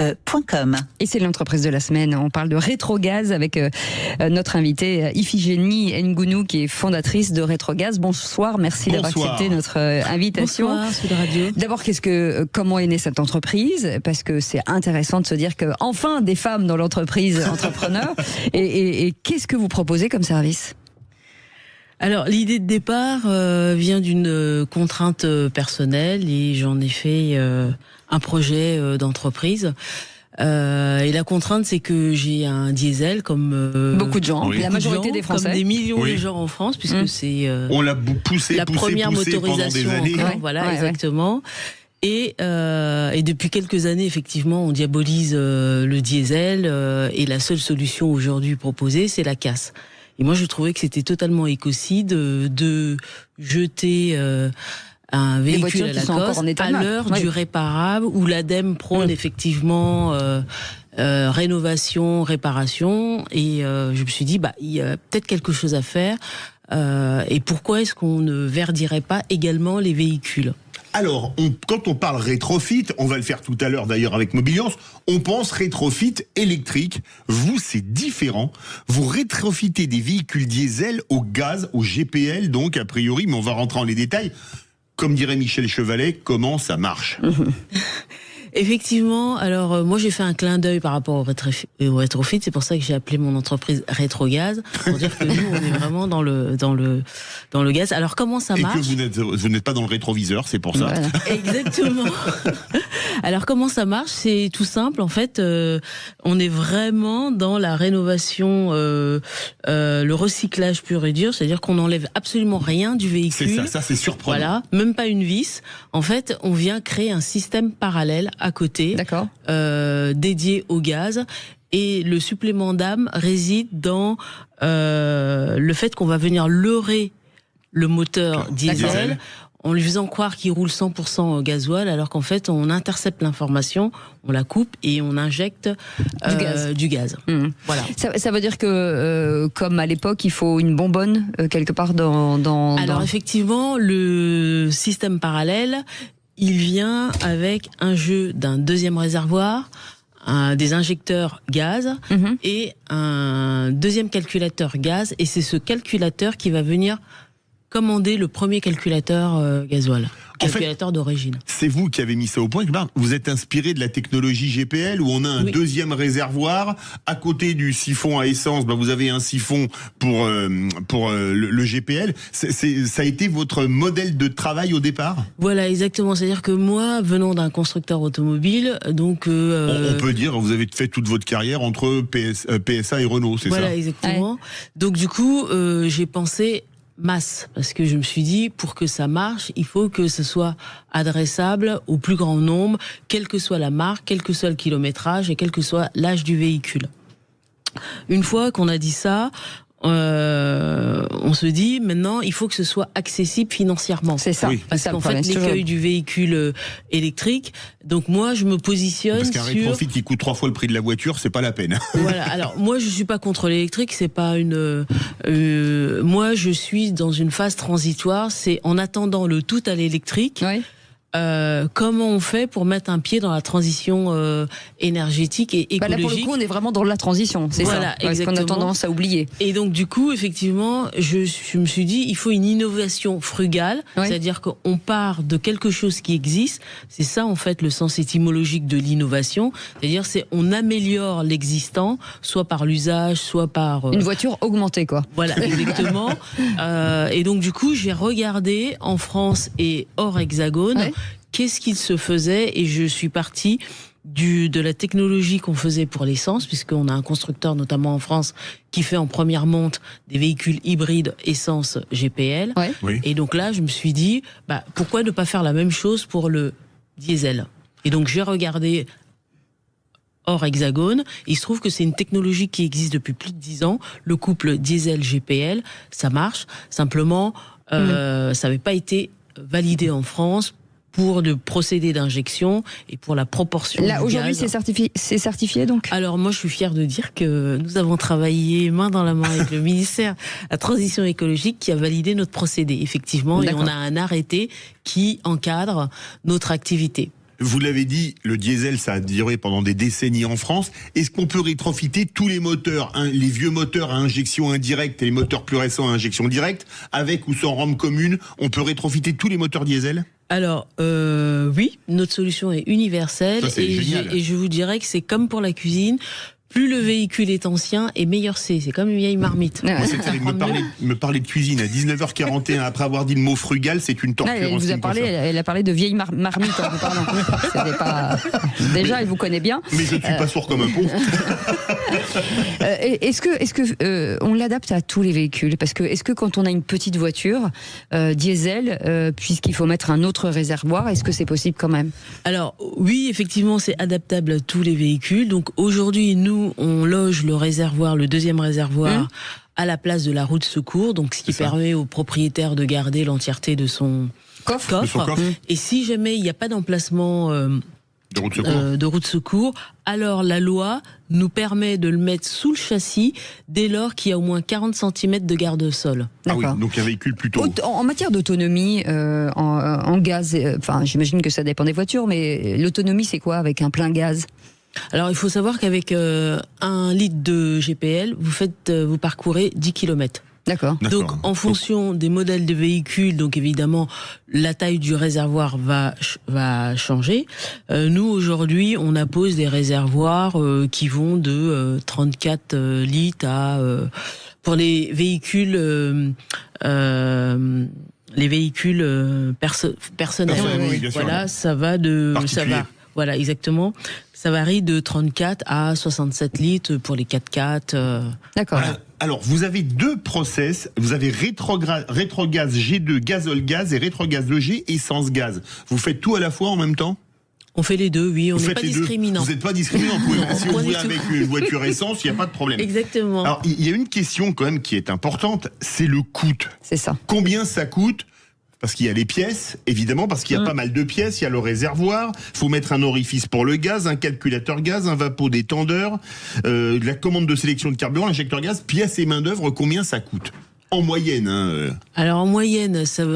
Et c'est l'entreprise de la semaine. On parle de Rétrogaz avec notre invitée Iphigénie Ngounou, qui est fondatrice de Rétrogaz. Bonsoir, merci d'avoir accepté notre invitation. Bonsoir, Sud Radio. D'abord, comment est née cette entreprise? Parce que c'est intéressant de se dire que enfin des femmes dans l'entreprise entrepreneur. Et qu'est-ce que vous proposez comme service? Alors, l'idée de départ vient d'une contrainte personnelle et j'en ai fait un projet d'entreprise. Et la contrainte, c'est que j'ai un diesel comme beaucoup de gens, la majorité des Français, comme des millions de gens en France, puisque c'est on l'a poussé première motorisation pendant des années. Encore, voilà, exactement. Et depuis quelques années, effectivement, on diabolise le diesel et la seule solution aujourd'hui proposée, c'est la casse. Et moi, je trouvais que c'était totalement écocide de jeter un véhicule à la casse à l'heure du réparable, où l'ADEME prône effectivement rénovation, réparation. Et je me suis dit, il y a peut-être quelque chose à faire. Et pourquoi est-ce qu'on ne verdirait pas également les véhicules ? Alors, quand on parle rétrofit, on va le faire tout à l'heure d'ailleurs avec Mobiliance, on pense rétrofit électrique. Vous, c'est différent. Vous rétrofitez des véhicules diesel au gaz, au GPL, donc a priori, mais on va rentrer dans les détails. Comme dirait Michel Chevalet, comment ça marche ? Effectivement, alors moi j'ai fait un clin d'œil par rapport au rétrofit, c'est pour ça que j'ai appelé mon entreprise Rétrogaz, pour dire que nous on est vraiment dans le gaz. Alors comment ça marche ? Et que vous n'êtes pas dans le rétroviseur, c'est pour ça. Voilà. Exactement. Alors comment ça marche ? C'est tout simple en fait, on est vraiment dans la rénovation, le recyclage pur et dur, c'est-à-dire qu'on n'enlève absolument rien du véhicule. C'est ça c'est surprenant. Voilà, même pas une vis. En fait, on vient créer un système parallèle à côté, dédié au gaz. Et le supplément d'âme réside dans le fait qu'on va venir leurrer le moteur diesel en lui faisant croire qu'il roule 100% au gasoil, alors qu'en fait on intercepte l'information, on la coupe et on injecte du gaz. Voilà. Ça veut dire que comme à l'époque il faut une bonbonne quelque part Alors effectivement, le système parallèle, il vient avec un jeu d'un deuxième réservoir, des injecteurs gaz et un deuxième calculateur gaz. Et c'est ce calculateur qui va venir commander le premier calculateur gasoil. Calculateur d'origine. C'est vous qui avez mis ça au point. Vous êtes inspiré de la technologie GPL où on a un deuxième réservoir à côté du siphon à essence. Vous avez un siphon pour le GPL. Ça a été votre modèle de travail au départ ? Voilà, exactement. C'est-à-dire que moi, venant d'un constructeur automobile, donc on peut dire vous avez fait toute votre carrière entre PSA et Renault, c'est ça ? Voilà, exactement. Donc du coup, j'ai pensé masse, parce que je me suis dit, pour que ça marche, il faut que ce soit adressable au plus grand nombre, quelle que soit la marque, quel que soit le kilométrage et quel que soit l'âge du véhicule. Une fois qu'on a dit ça, on se dit maintenant il faut que ce soit accessible financièrement. C'est ça. Parce qu'en fait l'écueil du véhicule électrique. Donc moi je me positionne parce qu'un rétrofit qui coûte 3 fois le prix de la voiture, c'est pas la peine. Voilà. Alors moi je suis pas contre l'électrique, c'est pas une. Moi je suis dans une phase transitoire. C'est en attendant le tout à l'électrique. Comment on fait pour mettre un pied dans la transition énergétique et écologique ? Là pour le coup, on est vraiment dans la transition, c'est ça. Parce qu'on a tendance à oublier. Et donc du coup, effectivement, je me suis dit, il faut une innovation frugale, c'est-à-dire qu'on part de quelque chose qui existe. C'est ça en fait le sens étymologique de l'innovation, c'est-à-dire on améliore l'existant, soit par l'usage, soit par une voiture augmentée, quoi. Voilà, exactement. Et donc du coup, j'ai regardé en France et hors hexagone. Qu'est-ce qu'il se faisait, et je suis partie de la technologie qu'on faisait pour l'essence, puisqu'on a un constructeur notamment en France qui fait en première monte des véhicules hybrides essence GPL. Et donc là je me suis dit pourquoi ne pas faire la même chose pour le diesel. Et donc j'ai regardé hors hexagone, il se trouve que c'est une technologie qui existe depuis plus de 10 ans, le couple diesel GPL, ça marche, simplement ça n'avait pas été validé en France pour le procédé d'injection et pour la proportion là, du aujourd'hui, gaz. c'est certifié donc ? Alors moi, je suis fière de dire que nous avons travaillé main dans la main avec le ministère de la Transition écologique qui a validé notre procédé, effectivement, et on a un arrêté qui encadre notre activité. Vous l'avez dit, le diesel, ça a duré pendant des décennies en France. Est-ce qu'on peut rétrofiter tous les moteurs, les vieux moteurs à injection indirecte et les moteurs plus récents à injection directe, avec ou sans rame commune, on peut rétrofiter tous les moteurs diesel ? Alors, oui, notre solution est universelle. Ça, et je vous dirais que c'est comme pour la cuisine. Plus le véhicule est ancien, et meilleur c'est. C'est comme une vieille marmite. Moi, c'est terrible. Me parler de cuisine à 19h41 après avoir dit le mot frugal, c'est une torture. Elle a parlé de vieille marmite en vous parlant. Déjà, elle vous connaît bien. Mais je ne suis pas sourd comme un pont. Est-ce que on l'adapte à tous les véhicules ? Parce que est-ce que quand on a une petite voiture diesel, puisqu'il faut mettre un autre réservoir, est-ce que c'est possible quand même ? Alors oui, effectivement, c'est adaptable à tous les véhicules. Donc aujourd'hui, nous, on loge le réservoir, le deuxième réservoir, à la place de la roue de secours, donc ce qui permet au propriétaire de garder l'entièreté de son coffre. Et si jamais il n'y a pas d'emplacement de roue de secours, alors la loi nous permet de le mettre sous le châssis dès lors qu'il y a au moins 40 cm de garde-sol. Ah oui, donc un véhicule plutôt... En matière d'autonomie, en gaz, enfin j'imagine que ça dépend des voitures, mais l'autonomie c'est quoi avec un plein gaz ? Alors il faut savoir qu'avec 1 litre de GPL, vous parcourez 10 km. D'accord. Donc en fonction des modèles de véhicules, donc évidemment la taille du réservoir va changer. Nous aujourd'hui, on appose des réservoirs qui vont de 34 litres à pour les véhicules personnels. Oui, voilà, ça va de Voilà, exactement. Ça varie de 34 à 67 litres pour les 4x4. D'accord. Alors, vous avez 2 process. Vous avez rétrogaz G2 gazole gaz et rétrogaz EG essence gaz. Vous faites tout à la fois en même temps ? On fait les deux, oui. On n'est pas discriminant. Vous n'êtes pas discriminant. Si vous voulez avec une voiture essence, il n'y a pas de problème. Exactement. Alors, il y a une question quand même qui est importante, c'est le coût. C'est ça. Combien ça coûte ? Parce qu'il y a les pièces, évidemment, parce qu'il y a pas mal de pièces, il y a le réservoir, faut mettre un orifice pour le gaz, un calculateur gaz, un vapodétendeur, la commande de sélection de carburant, l'injecteur gaz, pièces et main d'œuvre, combien ça coûte ? En moyenne. Alors en moyenne, ça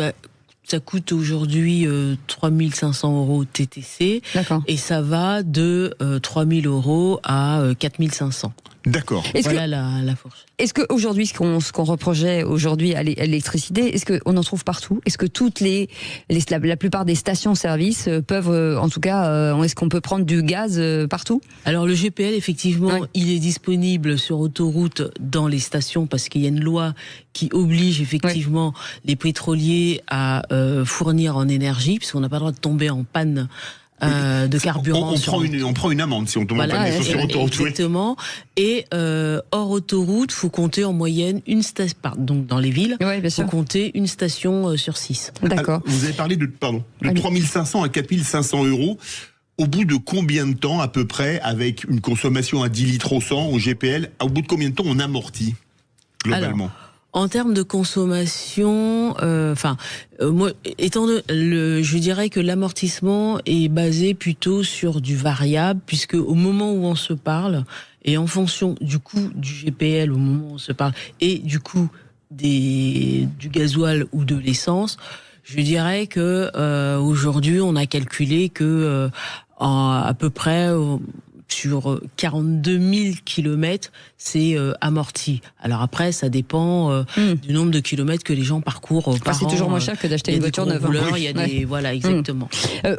coûte aujourd'hui 3 500 € TTC. D'accord. Et ça va de 3 000 € à 4 500. D'accord. Voilà la fourche. Est-ce qu'aujourd'hui, ce qu'on reprochait aujourd'hui à l'électricité, est-ce qu'on en trouve partout ? Est-ce que la plupart des stations-service peuvent, en tout cas, est-ce qu'on peut prendre du gaz partout ? Alors le GPL, effectivement, il est disponible sur autoroute dans les stations parce qu'il y a une loi qui oblige effectivement les pétroliers à fournir en énergie, puisqu'on n'a pas le droit de tomber en panne de carburant. On prend une amende si on tombe en panne sur autoroute. Exactement. Et hors autoroute, faut compter en moyenne une station. Donc dans les villes, faut compter une station sur 6. D'accord. Vous avez parlé de 3 500 à 4 500 €. Au bout de combien de temps à peu près, avec une consommation à 10 litres au 100 au GPL, au bout de combien de temps on amortit globalement ? Alors, en termes de consommation, moi, je dirais que l'amortissement est basé plutôt sur du variable, puisque au moment où on se parle, et en fonction du coût du GPL au moment où on se parle, et du coût du gasoil ou de l'essence, je dirais que aujourd'hui, on a calculé que à peu près sur 42 000 kilomètres, c'est amorti. Alors après, ça dépend du nombre de kilomètres que les gens parcourent par an. C'est toujours moins cher que d'acheter une voiture neuve. Il y a des voilà, exactement.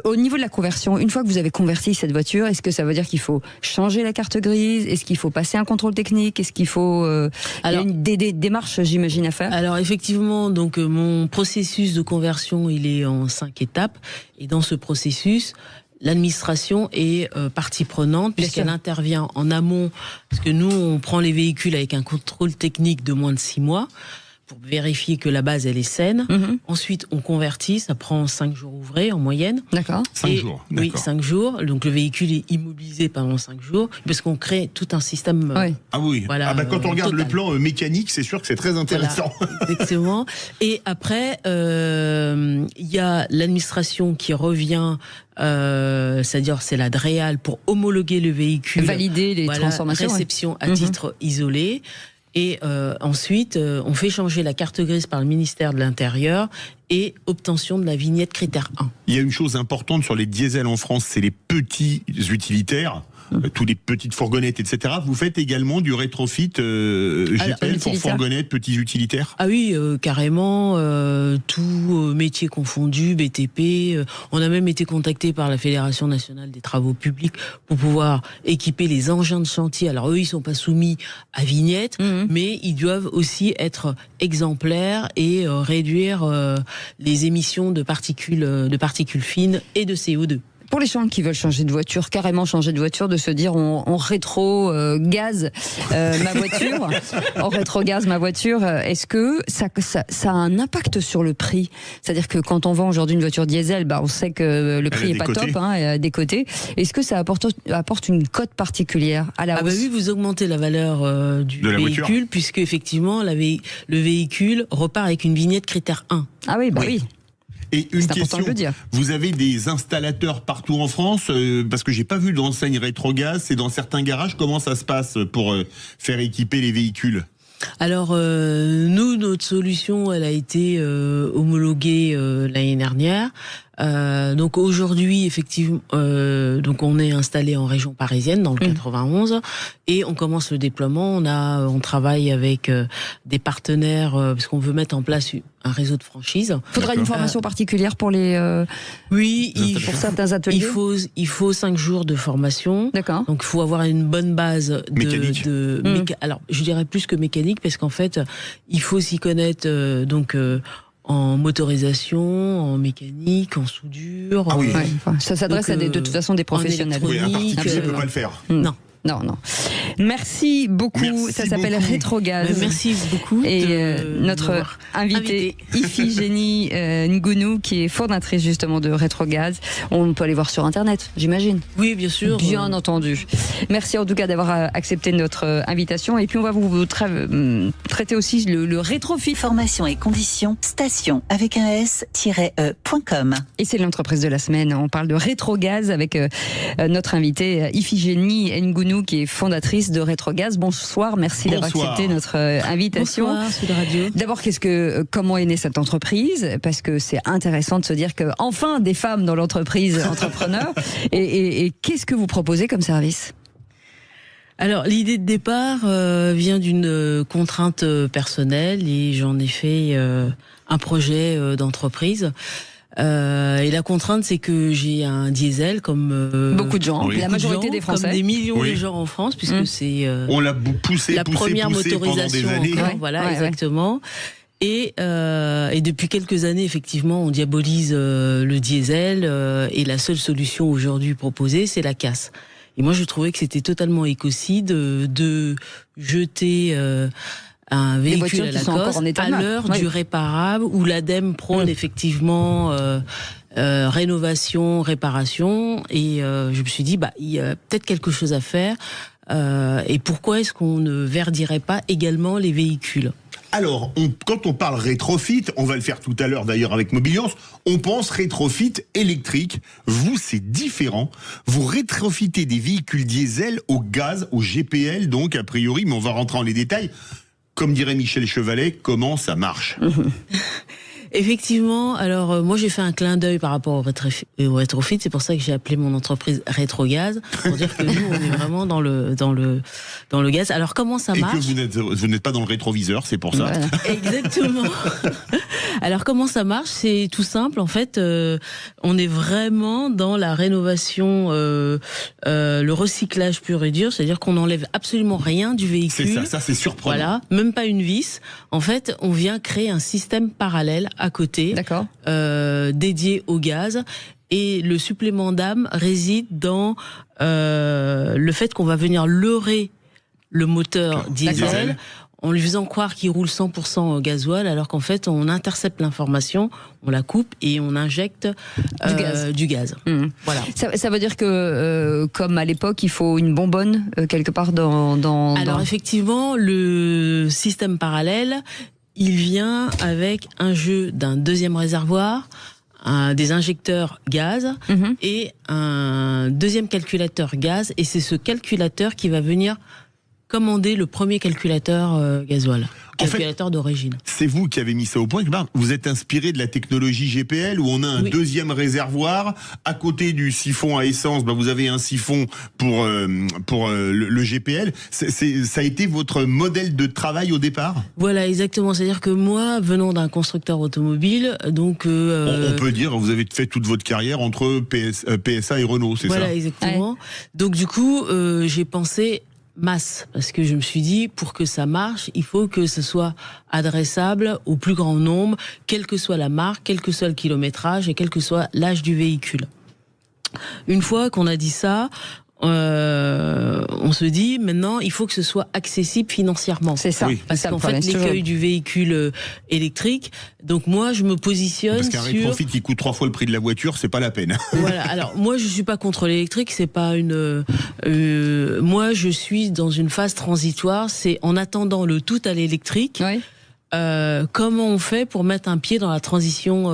Au niveau de la conversion, une fois que vous avez converti cette voiture, est-ce que ça veut dire qu'il faut changer la carte grise ? Est-ce qu'il faut passer un contrôle technique ? Est-ce qu'il faut il y a des démarches, j'imagine, à faire ? Alors effectivement, donc mon processus de conversion, il est en 5 étapes, et dans ce processus, l'administration est partie prenante puisqu'elle intervient en amont, parce que nous on prend les véhicules avec un contrôle technique de moins de 6 mois pour vérifier que la base elle est saine. Ensuite on convertit, ça prend 5 jours ouvrés en moyenne. D'accord. 5 jours. Oui, 5 jours. Donc le véhicule est immobilisé pendant 5 jours parce qu'on crée tout un système. Ah oui. Voilà, quand on regarde le plan mécanique, c'est sûr que c'est très intéressant. Voilà, exactement. Et après, il y a l'administration qui revient. C'est-à-dire c'est la DREAL pour homologuer le véhicule, valider les transformations, réception à titre isolé, Et ensuite, on fait changer la carte grise par le ministère de l'Intérieur et obtention de la vignette critère 1. Il y a une chose importante sur les diesels en France, c'est les petits utilitaires. Toutes les petites fourgonnettes, etc. Vous faites également du rétrofit GPL pour fourgonnettes, petits utilitaires? Ah oui, carrément, tout métier confondu, BTP. On a même été contacté par la Fédération nationale des travaux publics pour pouvoir équiper les engins de chantier. Alors eux, ils sont pas soumis à vignette, mais ils doivent aussi être exemplaires et réduire les émissions de particules fines et de CO2. Pour les gens qui veulent changer de voiture, carrément changer de voiture, de se dire on rétro-gaz ma voiture, on rétro-gaz ma voiture, est-ce que ça a un impact sur le prix? C'est-à-dire que quand on vend aujourd'hui une voiture diesel, on sait que le prix est pas top, des côtés. Est-ce que ça apporte une cote particulière à la hausse? Oui, vous augmentez la valeur du véhicule, puisque effectivement le véhicule repart avec une vignette critère 1. Ah oui, oui. Et une question, vous avez des installateurs partout en France, parce que j'ai pas vu d'enseigne rétrogaz, c'est dans certains garages, comment ça se passe pour faire équiper les véhicules? Alors nous, notre solution, elle a été homologuée l'année dernière. Donc aujourd'hui, effectivement, donc on est installé en région parisienne, dans le 91, et on commence le déploiement. On travaille avec des partenaires parce qu'on veut mettre en place un réseau de franchise. Faudra une formation particulière pour les pour certains ateliers. Il faut 5 jours de formation. D'accord. Donc il faut avoir une bonne base mécanique. Alors je dirais plus que mécanique, parce qu'en fait il faut s'y connaître en motorisation, en mécanique, en soudure. Ah oui. Ça s'adresse à de toute façon des professionnels. Oui, un particulier ne peut pas le faire. Non. Non. Merci beaucoup. Merci ça s'appelle beaucoup. Rétrogaz. Merci beaucoup. Et notre invitée, Iphigénie Ngounou, qui est fondatrice justement de Rétrogaz. On peut aller voir sur Internet, j'imagine. Oui, bien sûr. Bien entendu. Merci en tout cas d'avoir accepté notre invitation. Et puis on va vous traiter aussi le rétrofit. Formation et conditions, station avec un s-e.com. Et c'est l'entreprise de la semaine. On parle de Rétrogaz avec notre invitée Iphigénie Ngounou, qui est fondatrice de Rétrogaz. Bonsoir, merci d'avoir accepté notre invitation. Bonsoir, Sud Radio. D'abord, comment est née cette entreprise? Parce que c'est intéressant de se dire que enfin des femmes dans l'entreprise entrepreneur. Et qu'est-ce que vous proposez comme service? Alors, l'idée de départ vient d'une contrainte personnelle, et j'en ai fait un projet d'entreprise. Et la contrainte, c'est que j'ai un diesel comme beaucoup de gens, la majorité des Français, comme des millions de gens en France, puisque c'est on l'a poussé première motorisation pendant des années. Encore, voilà, exactement. Et depuis quelques années, effectivement, on diabolise le diesel, et la seule solution aujourd'hui proposée, c'est la casse. Et moi, je trouvais que c'était totalement écocide de jeter un véhicule à la cosse à l'heure du réparable, où l'ADEME prône effectivement rénovation, réparation, et je me suis dit il y a peut-être quelque chose à faire, et pourquoi est-ce qu'on ne verdirait pas également les véhicules? Alors, quand on parle rétrofit, on va le faire tout à l'heure d'ailleurs avec Mobiliance, on pense rétrofit électrique. Vous, c'est différent. Vous rétrofitez des véhicules diesel au gaz, au GPL, donc a priori, mais on va rentrer dans les détails. Comme dirait Michel Chevalet, comment ça marche? Effectivement, alors moi j'ai fait un clin d'œil par rapport au rétrofit, c'est pour ça que j'ai appelé mon entreprise Rétrogaz, pour dire que nous on est vraiment dans le gaz. Alors comment ça marche? Et que vous n'êtes pas dans le rétroviseur, c'est pour ça. Voilà. Exactement. Alors comment ça marche? C'est tout simple en fait, on est vraiment dans la rénovation, le recyclage pur et dur, c'est-à-dire qu'on n'enlève absolument rien du véhicule. C'est ça c'est surprenant. Voilà, même pas une vis. En fait, on vient créer un système parallèle à côté, dédié au gaz. Et le supplément d'âme réside dans le fait qu'on va venir leurrer le moteur diesel en lui faisant croire qu'il roule 100% au gasoil, alors qu'en fait on intercepte l'information, on la coupe et on injecte du gaz. Voilà. Ça veut dire que comme à l'époque il faut une bonbonne quelque part Alors effectivement, le système parallèle, il vient avec un jeu d'un deuxième réservoir, des injecteurs gaz et un deuxième calculateur gaz, et c'est ce calculateur qui va venir commandé le premier calculateur gasoil. Calculateur d'origine. C'est vous qui avez mis ça au point. Vous êtes inspiré de la technologie GPL où on a un deuxième réservoir à côté du siphon à essence. Vous avez un siphon pour le GPL. Ça a été votre modèle de travail au départ. Voilà, exactement. C'est-à-dire que moi, venant d'un constructeur automobile, donc on peut dire vous avez fait toute votre carrière entre PSA et Renault, c'est ça? Voilà, exactement. Ouais. Donc du coup, j'ai pensé masse, parce que je me suis dit, pour que ça marche, il faut que ce soit adressable au plus grand nombre, quelle que soit la marque, quel que soit le kilométrage et quel que soit l'âge du véhicule. Une fois qu'on a dit ça, on se dit maintenant il faut que ce soit accessible financièrement. C'est ça. Oui. Parce qu'en fait l'écueil du véhicule électrique. Donc moi je me positionne parce qu'un rétrofit qui coûte 3 fois le prix de la voiture, c'est pas la peine. Voilà. Alors moi je suis pas contre l'électrique, c'est pas une. Moi je suis dans une phase transitoire. C'est en attendant le tout à l'électrique. Oui. Comment on fait pour mettre un pied dans la transition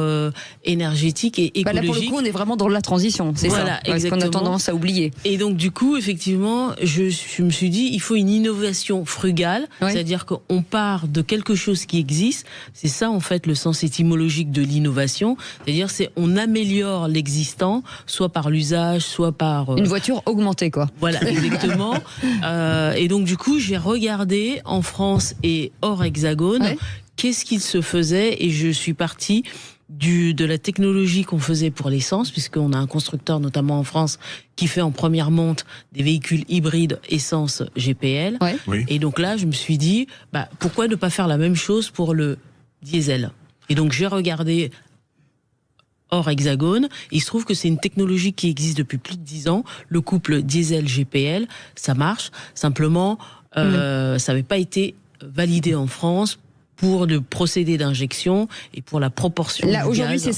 énergétique et écologique? Là, pour le coup, on est vraiment dans la transition, c'est voilà, ça. Ce qu'on a tendance à oublier. Et donc, du coup, effectivement, je me suis dit, il faut une innovation frugale, c'est-à-dire qu'on part de quelque chose qui existe. C'est ça, en fait, le sens étymologique de l'innovation. C'est-à-dire, on améliore l'existant, soit par l'usage, soit par... Une voiture augmentée, quoi. Voilà, exactement. Et donc, du coup, j'ai regardé en France et hors hexagone, qu'est-ce qu'il se faisait, et je suis partie de la technologie qu'on faisait pour l'essence, puisqu'on a un constructeur notamment en France qui fait en première monte des véhicules hybrides essence GPL. Oui. Et donc là je me suis dit pourquoi ne pas faire la même chose pour le diesel. Et donc j'ai regardé hors hexagone. Il se trouve que c'est une technologie qui existe depuis plus de 10 ans. Le couple diesel GPL, ça marche. Simplement ça n'avait pas été validé en France pour le procédé d'injection et pour la proportion. Là, aujourd'hui, c'est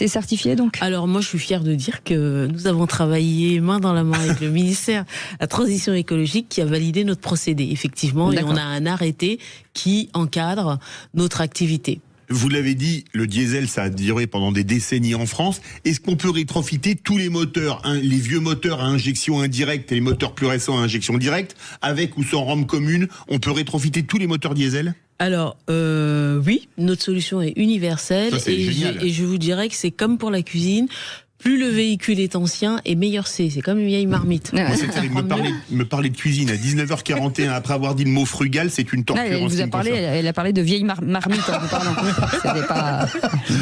certifié donc? Alors, moi, je suis fière de dire que nous avons travaillé main dans la main avec le ministère de la Transition écologique qui a validé notre procédé, effectivement, et on a un arrêté qui encadre notre activité. Vous l'avez dit, le diesel, ça a duré pendant des décennies en France. Est-ce qu'on peut rétrofiter tous les moteurs, les vieux moteurs à injection indirecte et les moteurs plus récents à injection directe, avec ou sans rampe commune? On peut rétrofiter tous les moteurs diesel? Alors, oui, notre solution est universelle. Ça, et je vous dirais que c'est comme pour la cuisine. Plus le véhicule est ancien, et meilleur c'est. C'est comme une vieille marmite. Moi, c'est terrible. Me parler de cuisine à 19h41 après avoir dit le mot frugal, c'est une torture. Elle a parlé de vieille marmite en vous parlant.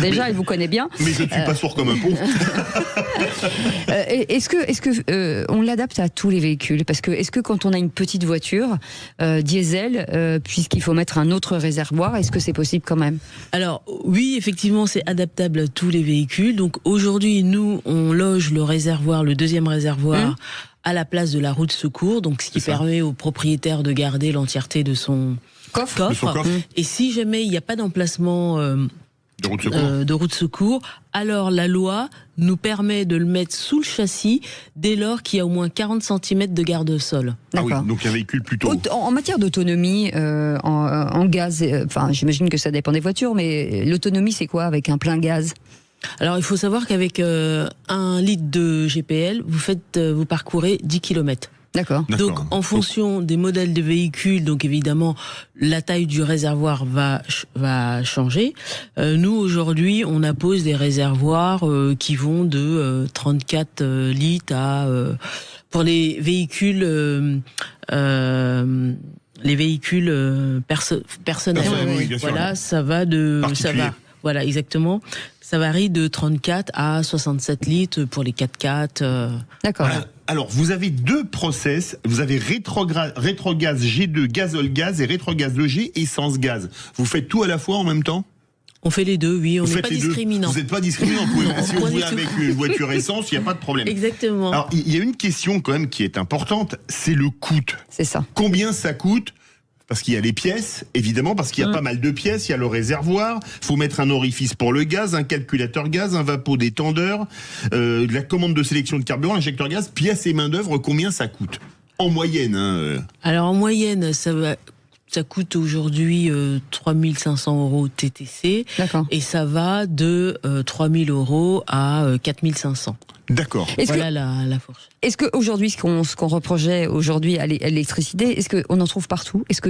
Déjà, elle vous connaît bien. Mais je ne suis pas sourd comme un pot. Est-ce que on l'adapte à tous les véhicules? Parce que est-ce que quand on a une petite voiture diesel, puisqu'il faut mettre un autre réservoir, est-ce que c'est possible quand même? Alors oui, effectivement, c'est adaptable à tous les véhicules. Donc aujourd'hui, nous, on loge le réservoir, le deuxième réservoir, à la place de la roue de secours, donc ce qui permet au propriétaire de garder l'entièreté de son coffre. Et si jamais il n'y a pas d'emplacement de roue de secours, alors la loi nous permet de le mettre sous le châssis dès lors qu'il y a au moins 40 cm de garde-sol. Ah oui, donc un véhicule plutôt... En matière d'autonomie, en gaz, j'imagine que ça dépend des voitures, mais l'autonomie c'est quoi avec un plein gaz? Alors il faut savoir qu'avec 1 litre de GPL, vous parcourez 10 km. D'accord. Donc en fonction des modèles de véhicules, donc évidemment la taille du réservoir va changer. Nous aujourd'hui, on appose des réservoirs qui vont de 34 litres à pour les véhicules personnels. Oui, bien sûr. Voilà, ça va. Voilà, exactement. Ça varie de 34 à 67 litres pour les 4x4. D'accord. Voilà. Alors, vous avez deux process. Vous avez rétrogaz G2 gazole gaz et rétrogaz EG essence gaz. Vous faites tout à la fois en même temps? On fait les deux, oui. On n'est pas discriminant. Vous n'êtes pas discriminant. Si vous voulez avec une voiture essence, il n'y a pas de problème. Exactement. Alors, il y a une question quand même qui est importante, c'est le coût. C'est ça. Combien ça coûte? Parce qu'il y a les pièces, évidemment, parce qu'il y a pas mal de pièces, il y a le réservoir, faut mettre un orifice pour le gaz, un calculateur gaz, un vapodétendeur, la commande de sélection de carburant, injecteur gaz, pièces et main d'œuvre, combien ça coûte? En moyenne, Alors en moyenne, ça coûte aujourd'hui 3 500 € TTC. D'accord. Et ça va de 3 000 € à 4 500. D'accord. Voilà la force. Est-ce qu'aujourd'hui, ce qu'on reprochait aujourd'hui à l'électricité, est-ce qu'on en trouve partout? Est-ce que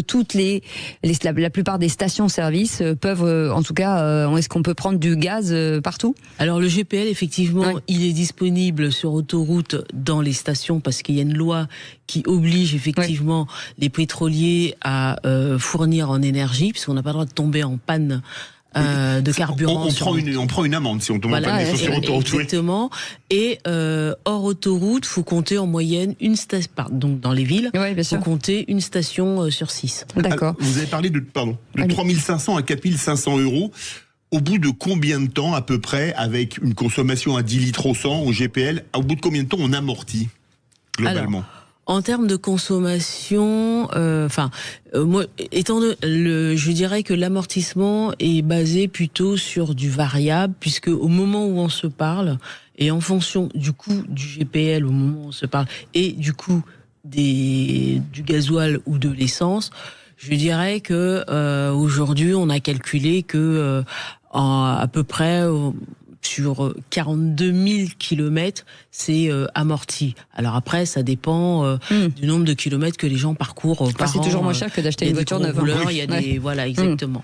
la plupart des stations-service peuvent, en tout cas, est-ce qu'on peut prendre du gaz partout? Alors le GPL, effectivement, il est disponible sur autoroute dans les stations parce qu'il y a une loi qui oblige effectivement les pétroliers à fournir en énergie, puisqu'on n'a pas le droit de tomber en panne de carburant. On prend une amende si on tombe en panne sur autoroute. Exactement. Et hors autoroute, faut compter en moyenne une station. Donc dans les villes, faut compter une station sur 6. D'accord. Vous avez parlé de 3500 à 4500 euros. Au bout de combien de temps, à peu près, avec une consommation à 10 litres au 100 au GPL, au bout de combien de temps on amortit globalement? Alors, en termes de consommation, moi, je dirais que l'amortissement est basé plutôt sur du variable, puisque au moment où on se parle, et en fonction du coût du GPL au moment où on se parle, et du coût du gasoil ou de l'essence, je dirais que aujourd'hui, on a calculé que à peu près sur 42 000 kilomètres, c'est amorti. Alors après, ça dépend du nombre de kilomètres que les gens parcourent par an. C'est toujours moins cher que d'acheter une voiture neuve. Il y a des voilà, exactement.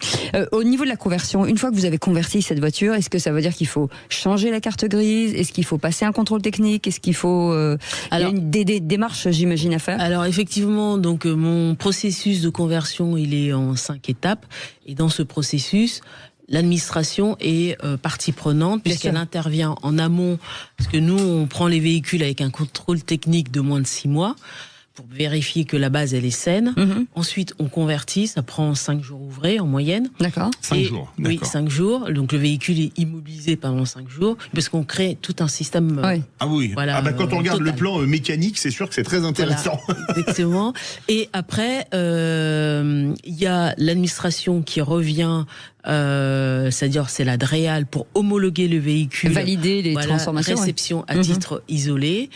Au niveau de la conversion, une fois que vous avez converti cette voiture, est-ce que ça veut dire qu'il faut changer la carte grise? Est-ce qu'il faut passer un contrôle technique? Est-ce qu'il faut il y a des démarches, j'imagine, à faire? Alors effectivement, donc mon processus de conversion, il est en 5 étapes, et dans ce processus, l'administration est partie prenante puisqu'elle intervient en amont, parce que nous, on prend les véhicules avec un contrôle technique de moins de 6 mois pour vérifier que la base, elle est saine. Ensuite, on convertit, ça prend 5 jours ouvrés en moyenne. D'accord. 5 jours. Oui, 5 jours. Donc le véhicule est immobilisé pendant 5 jours, parce qu'on crée tout un système. Ah oui. Voilà, quand on regarde le plan mécanique, c'est sûr que c'est très intéressant. Voilà, exactement. Et après, il y a l'administration qui revient, c'est-à-dire c'est la DREAL pour homologuer le véhicule, valider les transformations, réception à titre isolé.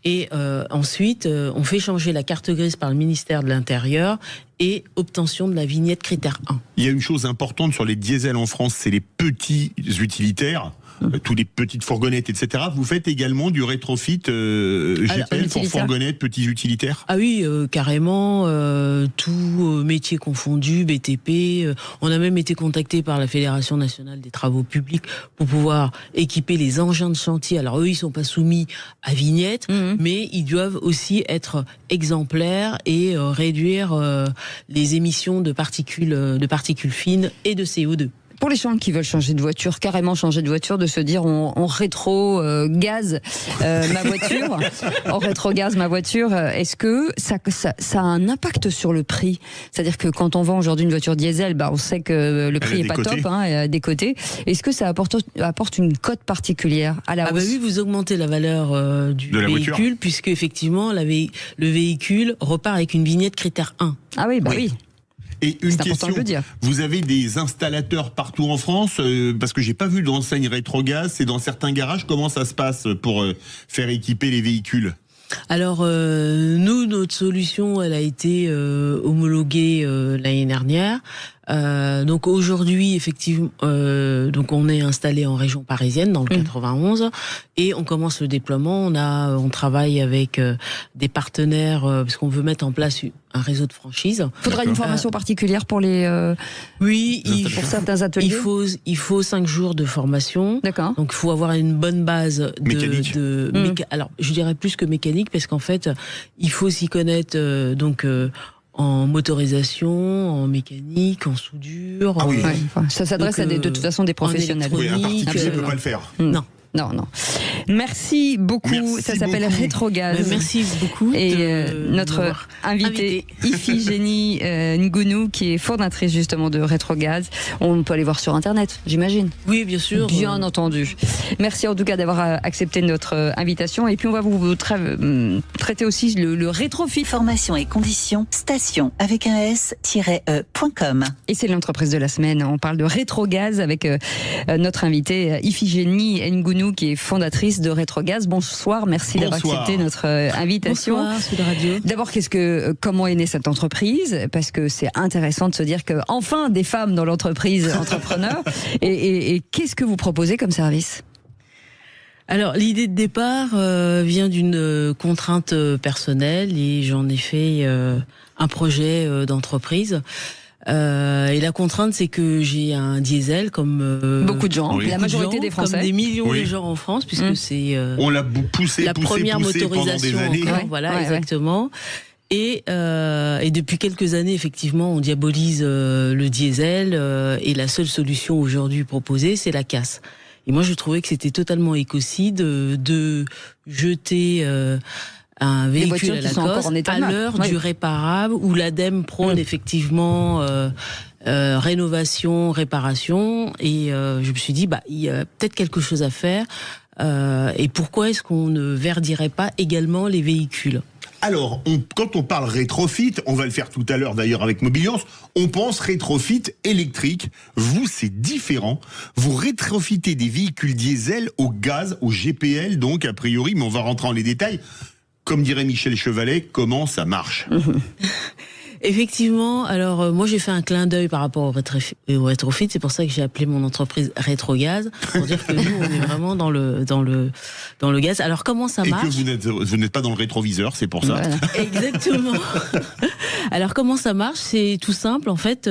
Et ensuite, on fait changer la carte grise par le ministère de l'Intérieur et obtention de la vignette critère 1. Il y a une chose importante sur les diesels en France, c'est les petits utilitaires. Tous les petites fourgonnettes, etc. Vous faites également du rétrofit GPL pour fourgonnettes, petits utilitaires? Ah oui, carrément, tout métier confondu, BTP. On a même été contacté par la Fédération nationale des travaux publics pour pouvoir équiper les engins de chantier. Alors eux, ils sont pas soumis à vignette, mais ils doivent aussi être exemplaires et réduire les émissions de particules fines et de CO2. Pour les gens qui veulent changer de voiture, carrément changer de voiture, de se dire on rétro-gaz ma voiture, on rétro-gaz ma voiture, est-ce que ça a un impact sur le prix? C'est-à-dire que quand on vend aujourd'hui une voiture diesel, on sait que le prix est pas top, elle a des côtés. Est-ce que ça apporte une cote particulière à la hausse? Oui, vous augmentez la valeur du véhicule, puisque effectivement le véhicule repart avec une vignette critère 1. Ah oui, oui. Et une question, vous avez des installateurs partout en France, parce que j'ai pas vu d'enseigne rétrogaz, c'est dans certains garages, comment ça se passe pour faire équiper les véhicules? Alors nous, notre solution, elle a été homologuée l'année dernière. Donc aujourd'hui, effectivement, donc on est installé en région parisienne, dans le 91, et on commence le déploiement. On travaille avec des partenaires parce qu'on veut mettre en place un réseau de franchise. Faudra une formation particulière pour les pour certains ateliers. Il faut 5 jours de formation. D'accord. Donc il faut avoir une bonne base mécanique. Alors je dirais plus que mécanique, parce qu'en fait il faut s'y connaître en motorisation, en mécanique, en soudure. Ah oui. Ça s'adresse à de toute façon des professionnels. Oui, un particulier ne peut pas le faire. Non. Non. Merci beaucoup. Ça s'appelle Rétrogaz. Merci beaucoup. Et notre invitée, Iphigénie Ngounou, qui est fondatrice justement de Rétrogaz. On peut aller voir sur Internet, j'imagine. Oui, bien sûr. Bien entendu. Merci en tout cas d'avoir accepté notre invitation. Et puis on va vous traiter aussi le rétrofit. Formation et conditions, station avec un s-e.com. Et c'est l'entreprise de la semaine. On parle de Rétrogaz avec notre invitée Iphigénie Ngounou, qui est fondatrice de Rétrogaz. Bonsoir, merci d'avoir accepté notre invitation. Bonsoir, Sud Radio. D'abord, comment est née cette entreprise? Parce que c'est intéressant de se dire que enfin des femmes dans l'entreprise entrepreneur. Et qu'est-ce que vous proposez comme service? Alors, l'idée de départ vient d'une contrainte personnelle et j'en ai fait un projet d'entreprise. Et la contrainte, c'est que j'ai un diesel comme beaucoup de gens, la majorité des Français, comme des millions de gens en France, puisque c'est on l'a poussé, la première motorisation pendant des années. encore, voilà, exactement. Et depuis quelques années, effectivement, on diabolise le diesel et la seule solution aujourd'hui proposée, c'est la casse. Et moi, je trouvais que c'était totalement écocide de jeter un véhicule à la cosse à l'heure du réparable, où l'ADEME prône effectivement rénovation, réparation. Et je me suis dit, il y a peut-être quelque chose à faire. Et pourquoi est-ce qu'on ne verdirait pas également les véhicules ? Alors, quand on parle rétrofit, on va le faire tout à l'heure d'ailleurs avec Mobiliance, on pense rétrofit électrique. Vous, c'est différent. Vous rétrofitez des véhicules diesel au gaz, au GPL, donc a priori, mais on va rentrer dans les détails. Comme dirait Michel Chevalet, comment ça marche ? Effectivement, alors moi j'ai fait un clin d'œil par rapport au rétrofit, c'est pour ça que j'ai appelé mon entreprise Rétrogaz, pour dire que nous on est vraiment dans le gaz. Alors comment ça marche ? Et que vous n'êtes pas dans le rétroviseur, c'est pour ça. Voilà. Exactement. Alors comment ça marche ? C'est tout simple, en fait,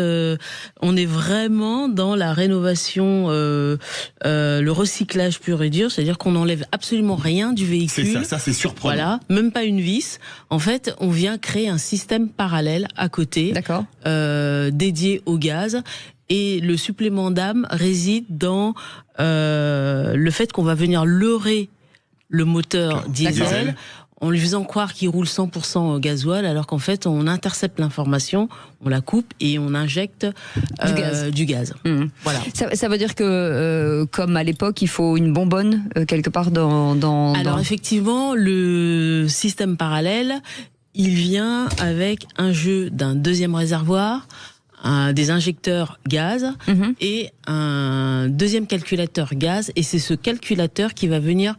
on est vraiment dans la rénovation, le recyclage pur et dur, c'est-à-dire qu'on n'enlève absolument rien du véhicule. Ça c'est surprenant. Voilà, même pas une vis. En fait, on vient créer un système parallèle à côté, dédié au gaz. Et le supplément d'âme réside dans le fait qu'on va venir leurrer le moteur diesel en lui faisant croire qu'il roule 100% au gasoil, alors qu'en fait, on intercepte l'information, on la coupe et on injecte du gaz. Mmh. Voilà. Ça veut dire que, comme à l'époque, il faut une bonbonne quelque part Alors effectivement, le système parallèle, il vient avec un jeu d'un deuxième réservoir, des injecteurs gaz et un deuxième calculateur gaz. Et c'est ce calculateur qui va venir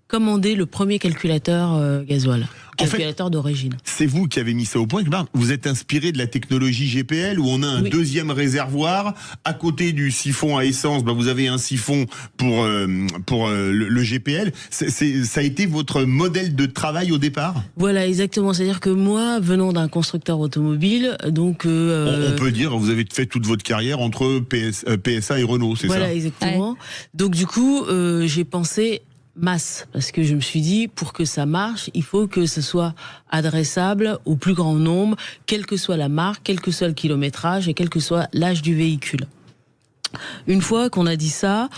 commander le premier calculateur gasoil, calculateur d'origine. C'est vous qui avez mis ça au point. Vous êtes inspiré de la technologie GPL où on a un deuxième réservoir à côté du siphon à essence. Vous avez un siphon pour le GPL. Ça a été votre modèle de travail au départ ? Voilà, exactement. C'est-à-dire que moi, venant d'un constructeur automobile, donc on peut dire vous avez fait toute votre carrière entre PSA et Renault, c'est ça ? Voilà, exactement. Ouais. Donc du coup, j'ai pensé masse, parce que je me suis dit, pour que ça marche, il faut que ce soit adressable au plus grand nombre, quelle que soit la marque, quel que soit le kilométrage et quel que soit l'âge du véhicule. Une fois qu'on a dit ça,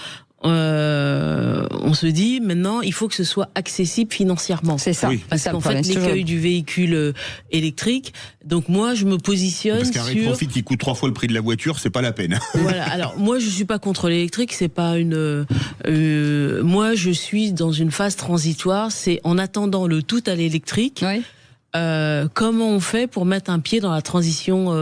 on se dit maintenant il faut que ce soit accessible financièrement. C'est ça. Parce qu'en fait l'écueil du véhicule électrique, donc moi je me positionne parce qu'un rétrofit qui coûte 3 fois le prix de la voiture, c'est pas la peine. Voilà. Alors moi je suis pas contre l'électrique, c'est pas une. Moi je suis dans une phase transitoire, c'est en attendant le tout à l'électrique. Oui. Comment on fait pour mettre un pied dans la transition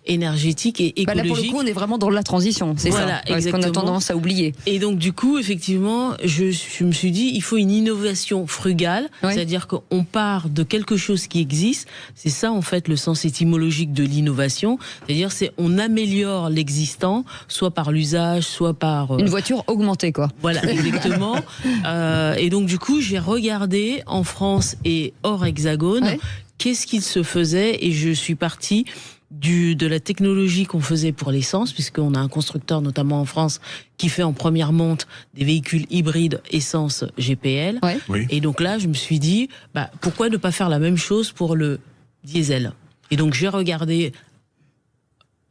énergétique et écologique. Là, pour le coup, on est vraiment dans la transition, c'est ça. Parce qu'on a tendance à oublier. Et donc, du coup, effectivement, je me suis dit, il faut une innovation frugale, c'est-à-dire qu'on part de quelque chose qui existe. C'est ça, en fait, le sens étymologique de l'innovation. C'est-à-dire, on améliore l'existant, soit par l'usage, soit par... Une voiture augmentée, quoi. Voilà, exactement. Et donc, du coup, j'ai regardé en France et hors hexagone, qu'est-ce qu'il se faisait, et je suis partie de la technologie qu'on faisait pour l'essence, puisqu'on a un constructeur notamment en France qui fait en première monte des véhicules hybrides essence GPL. Et donc là je me suis dit pourquoi ne pas faire la même chose pour le diesel. Et donc j'ai regardé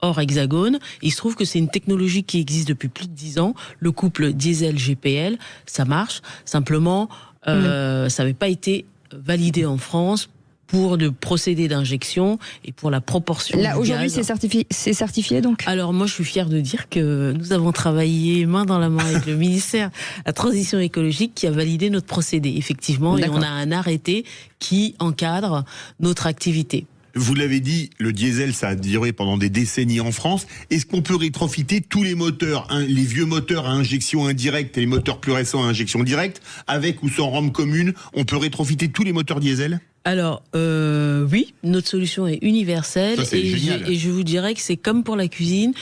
hors hexagone, il se trouve que c'est une technologie qui existe depuis plus de 10 ans, le couple diesel GPL, ça marche, simplement ça n'avait pas été validé en France pour le procédé d'injection et pour la proportion du gaz. Là, aujourd'hui, c'est certifié donc ? Alors, moi, je suis fière de dire que nous avons travaillé main dans la main avec le ministère de la Transition écologique qui a validé notre procédé, effectivement, et on a un arrêté qui encadre notre activité. Vous l'avez dit, le diesel, ça a duré pendant des décennies en France. Est-ce qu'on peut rétrofiter tous les moteurs, les vieux moteurs à injection indirecte et les moteurs plus récents à injection directe, avec ou sans rampe commune, on peut rétrofiter tous les moteurs diesel ? Alors, oui, notre solution est universelle. Ça, c'est génial. Et je vous dirais que c'est comme pour la cuisine.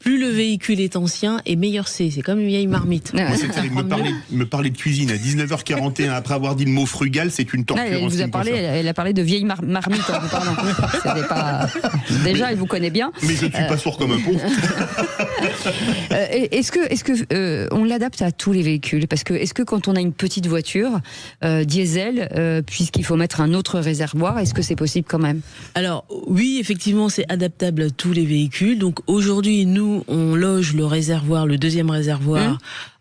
plus le véhicule est ancien et meilleur c'est. C'est comme une vieille marmite. Ouais. Moi, c'était me parler de cuisine à 19h41 après avoir dit le mot frugal, c'est une torture. Elle a parlé de vieille marmite en vous parlant. C'était pas... Déjà, elle vous connaît bien. Mais je ne suis pas sourd comme un pont. Est-ce que on l'adapte à tous les véhicules? Parce que est-ce que quand on a une petite voiture diesel, puisqu'il faut mettre un autre réservoir, est-ce que c'est possible quand même? Alors oui, effectivement, c'est adaptable à tous les véhicules. Donc aujourd'hui, nous, on loge le réservoir, le deuxième réservoir,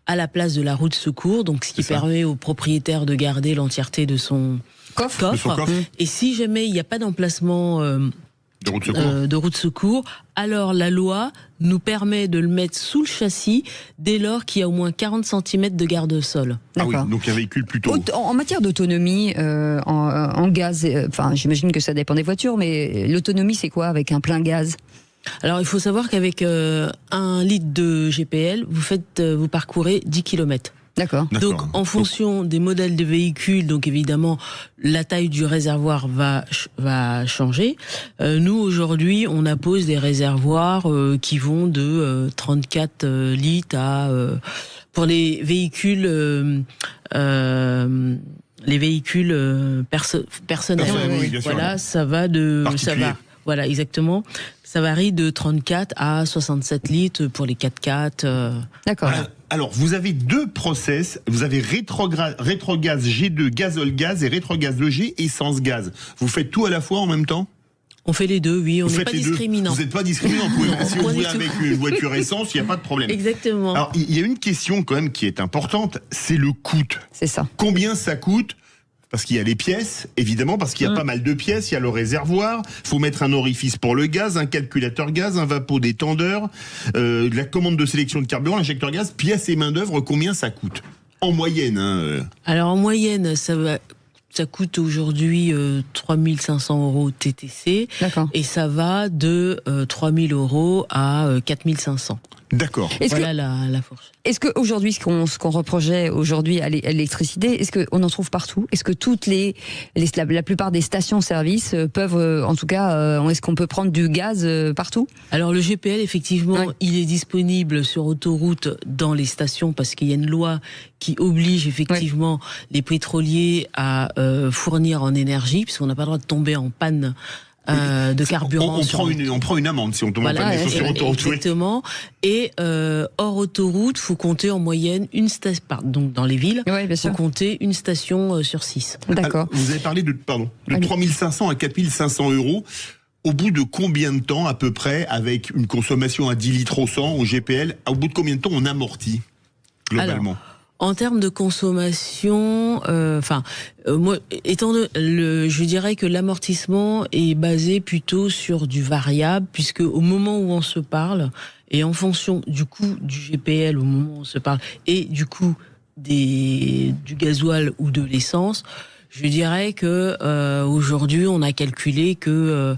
à la place de la roue de secours, donc ce qui permet au propriétaire de garder l'entièreté de son coffre. Et si jamais il n'y a pas d'emplacement de roue de secours, alors la loi nous permet de le mettre sous le châssis dès lors qu'il y a au moins 40 cm de garde-sol. Ah oui, donc un véhicule plutôt... En matière d'autonomie, en gaz, enfin j'imagine que ça dépend des voitures, mais l'autonomie c'est quoi avec un plein gaz? Alors il faut savoir qu'avec 1 litre de GPL, vous parcourez 10 km. D'accord. Donc en fonction des modèles de véhicules, donc évidemment la taille du réservoir va changer. Nous aujourd'hui, on appose des réservoirs qui vont de 34 litres à pour les véhicules personnels. Oui, bien sûr. Voilà, voilà, exactement. Ça varie de 34 à 67 litres pour les 4x4. D'accord. Alors, vous avez deux process. Vous avez rétrogaz G2 gazole gaz et rétrogaz EG essence gaz. Vous faites tout à la fois en même temps? On fait les deux, oui. On n'est pas discriminant. Vous n'êtes pas discriminant. Si vous voulez avec une voiture essence, il n'y a pas de problème. Exactement. Alors, il y a une question quand même qui est importante, c'est le coût. C'est ça. Combien ça coûte? Parce qu'il y a les pièces, évidemment, parce qu'il y a pas mal de pièces, il y a le réservoir, faut mettre un orifice pour le gaz, un calculateur gaz, un vapodétendeur, la commande de sélection de carburant, l'injecteur gaz, pièces et main d'œuvre, combien ça coûte? En moyenne. Alors en moyenne, ça coûte aujourd'hui 3 500 € TTC. D'accord. Et ça va de 3 000 € à 4 500. D'accord. Voilà la fourchette. Est-ce qu'aujourd'hui, ce qu'on reprochait aujourd'hui à l'électricité, est-ce qu'on en trouve partout? Est-ce que la plupart des stations-service peuvent, en tout cas, est-ce qu'on peut prendre du gaz partout? Alors le GPL, effectivement, il est disponible sur autoroute dans les stations parce qu'il y a une loi qui oblige effectivement les pétroliers à fournir en énergie, puisqu'on n'a pas le droit de tomber en panne de carburant. On prend une amende si on tombe en panne sur autoroute. Exactement. Et hors autoroute, faut compter en moyenne une station. Donc dans les villes, faut compter une station sur 6. D'accord. Vous avez parlé de 3 500 à 4 500 €. Au bout de combien de temps à peu près, avec une consommation à 10 litres au 100 au GPL, au bout de combien de temps on amortit globalement? Alors, en termes de consommation, moi, je dirais que l'amortissement est basé plutôt sur du variable, puisque au moment où on se parle, et en fonction du coût du GPL au moment où on se parle, et du coût du gasoil ou de l'essence, je dirais que aujourd'hui, on a calculé que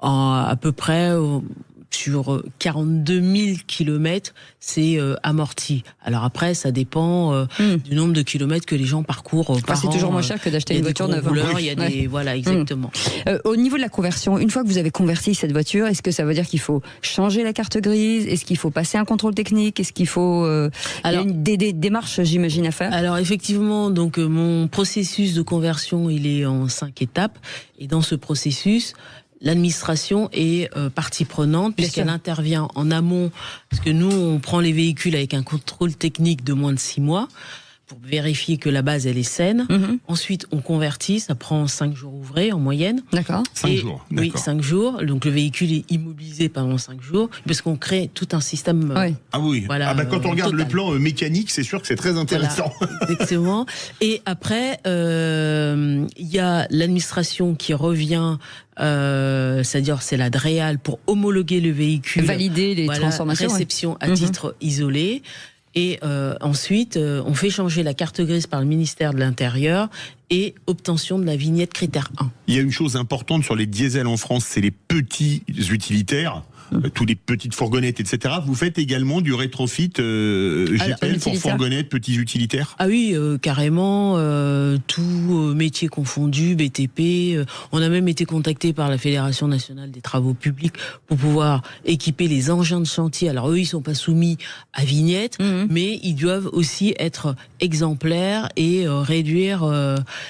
à peu près sur 42 000 kilomètres, c'est amorti. Alors après, ça dépend du nombre de kilomètres que les gens parcourent par an. C'est toujours moins cher que d'acheter une voiture neuve. Il y a des voilà, exactement. Au niveau de la conversion, une fois que vous avez converti cette voiture, est-ce que ça veut dire qu'il faut changer la carte grise? Est-ce qu'il faut passer un contrôle technique? Est-ce qu'il faut il y a des démarches, j'imagine, à faire? Alors effectivement, donc mon processus de conversion, il est en 5 étapes, et dans ce processus, l'administration est partie prenante puisqu'elle intervient en amont, parce que nous, on prend les véhicules avec un contrôle technique de moins de 6 mois pour vérifier que la base, elle est saine. Ensuite, on convertit, ça prend 5 jours ouvrés en moyenne. D'accord. 5 jours. Oui, 5 jours. Donc le véhicule est immobilisé pendant 5 jours, parce qu'on crée tout un système. Ah oui. Voilà, quand on regarde le plan mécanique, c'est sûr que c'est très intéressant. Voilà, exactement. Et après, il y a l'administration qui revient, c'est-à-dire c'est la DREAL pour homologuer le véhicule, valider les transformations, réception à titre isolé. Et ensuite, on fait changer la carte grise par le ministère de l'Intérieur, et obtention de la vignette critère 1. Il y a une chose importante sur les diesels en France, c'est les petits utilitaires. Tous les petites fourgonnettes, etc. Vous faites également du rétrofit GPL pour fourgonnettes, petits utilitaires? Ah oui, carrément, tout métier confondu, BTP. On a même été contacté par la Fédération nationale des travaux publics pour pouvoir équiper les engins de chantier. Alors eux, ils sont pas soumis à vignette, mais ils doivent aussi être exemplaires et réduire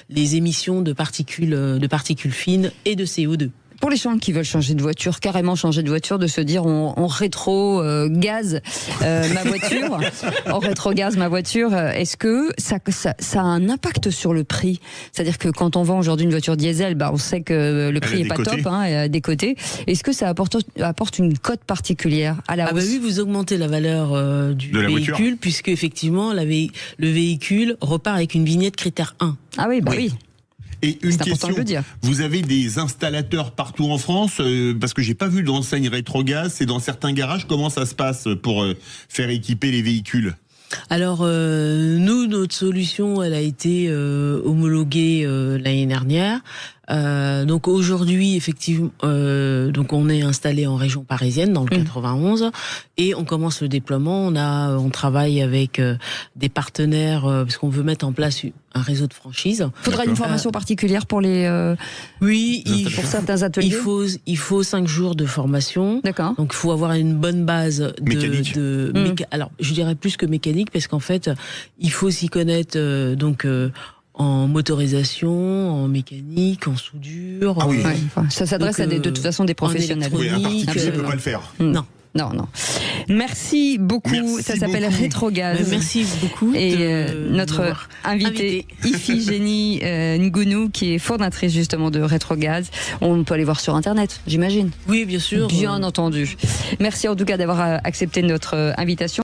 les émissions de particules fines et de CO2. Pour les gens qui veulent changer de voiture, carrément changer de voiture, de se dire on rétro-gaz ma voiture, on rétro-gaz ma voiture, est-ce que ça a un impact sur le prix? C'est-à-dire que quand on vend aujourd'hui une voiture diesel, on sait que le prix est pas top, elle a des côtés. Est-ce que ça apporte une cote particulière à la hausse? Oui, vous augmentez la valeur du véhicule, puisque effectivement le véhicule repart avec une vignette critère 1. Ah oui, oui. Et une question, vous avez des installateurs partout en France, parce que j'ai pas vu d'enseigne rétrogaz, c'est dans certains garages, comment ça se passe pour faire équiper les véhicules? Alors nous, notre solution, elle a été homologuée l'année dernière. Donc aujourd'hui, effectivement, donc on est installé en région parisienne, dans le 91, et on commence le déploiement. On travaille avec des partenaires parce qu'on veut mettre en place un réseau de franchise. Faudra une formation particulière pour les. Oui, pour certains ateliers. Il faut 5 jours de formation. D'accord. Donc il faut avoir une bonne base mécanique. Alors je dirais plus que mécanique, parce qu'en fait il faut s'y connaître en motorisation, en mécanique, en soudure. Ah oui. Ça s'adresse à de toute façon des professionnels. Oui, un particulier ne peut pas le faire. Non. Non. Merci beaucoup. Merci ça s'appelle beaucoup. Rétrogaz. Merci beaucoup. Et notre invitée, Iphigénie Ngounou, qui est fondatrice justement de Rétrogaz. On peut aller voir sur Internet, j'imagine. Oui, bien sûr. Bien entendu. Merci en tout cas d'avoir accepté notre invitation.